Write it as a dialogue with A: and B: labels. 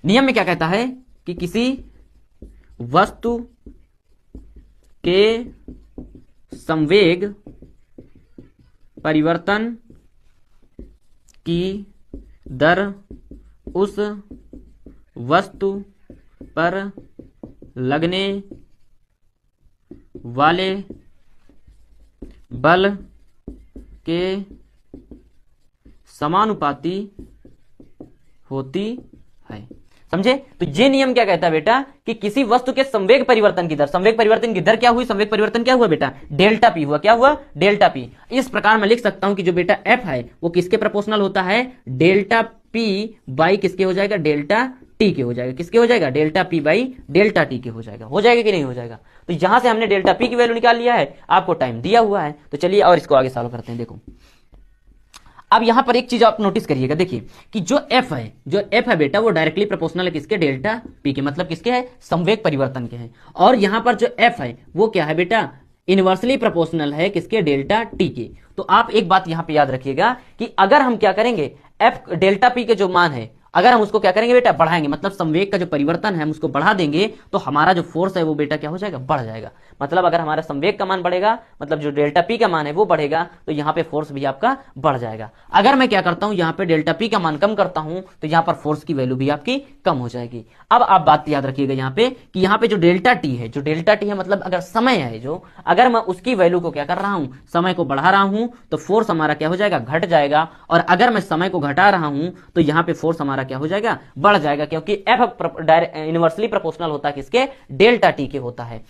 A: नियम में क्या कहता है कि किसी वस्तु के संवेग परिवर्तन की दर उस वस्तु पर लगने वाले बल के समानुपाती होती है। समझे? तो ये नियम क्या कहता है बेटा कि किसी वस्तु के संवेग परिवर्तन की दर, संवेग परिवर्तन की दर क्या हुई, संवेग परिवर्तन क्या हुआ बेटा, डेल्टा पी हुआ। क्या हुआ? Delta P. इस प्रकार मैं लिख सकता हूं कि जो बेटा एफ है वो किसके प्रोपोर्शनल होता है, डेल्टा पी बाई किसके हो जाएगा, डेल्टा टी के हो जाएगा। किसके हो जाएगा? Delta P by delta T के हो जाएगा। हो जाएगा कि नहीं हो जाएगा? तो यहां से हमने डेल्टा पी की वैल्यू निकाल लिया है, आपको टाइम दिया हुआ है। तो चलिए और इसको आगे सॉल्व करते हैं। देखो अब यहां पर एक चीज आप नोटिस करिएगा, देखिए कि जो एफ है बेटा वो डायरेक्टली प्रोपोर्शनल है किसके, डेल्टा पी के, मतलब किसके है, संवेग परिवर्तन के हैं। और यहां पर जो एफ है वो क्या है बेटा, इनवर्सली प्रोपोर्शनल है किसके, डेल्टा टी के। तो आप एक बात यहां पे याद रखिएगा कि अगर हम क्या करेंगे, एफ डेल्टा पी के जो मान है अगर हम उसको क्या करेंगे बेटा, बढ़ाएंगे, मतलब संवेग का जो परिवर्तन है हम उसको बढ़ा देंगे, तो हमारा जो फोर्स है वो बेटा क्या हो जाएगा, बढ़ जाएगा। मतलब अगर हमारा संवेग का मान बढ़ेगा, मतलब जो डेल्टा पी का मान है वो बढ़ेगा, तो यहाँ पे फोर्स भी आपका बढ़ जाएगा। अगर मैं क्या करता हूं, यहाँ पे डेल्टा पी का मान कम करता हूं, तो यहाँ पर फोर्स की वैल्यू भी आपकी कम हो जाएगी। अब आप बात याद रखिएगा यहाँ पे कि यहाँ पे जो डेल्टा टी है, मतलब अगर समय है जो, अगर मैं उसकी वैल्यू को क्या कर रहा हूं, समय को बढ़ा रहा हूं, तो फोर्स हमारा क्या हो जाएगा, घट जाएगा। और अगर मैं समय को घटा रहा हूं तो यहाँ पे फोर्स हमारा क्या हो जाएगा, बढ़ जाएगा, क्योंकि एफ इनवर्सली प्रोपोर्शनल होता है किसके, डेल्टा टी के होता है।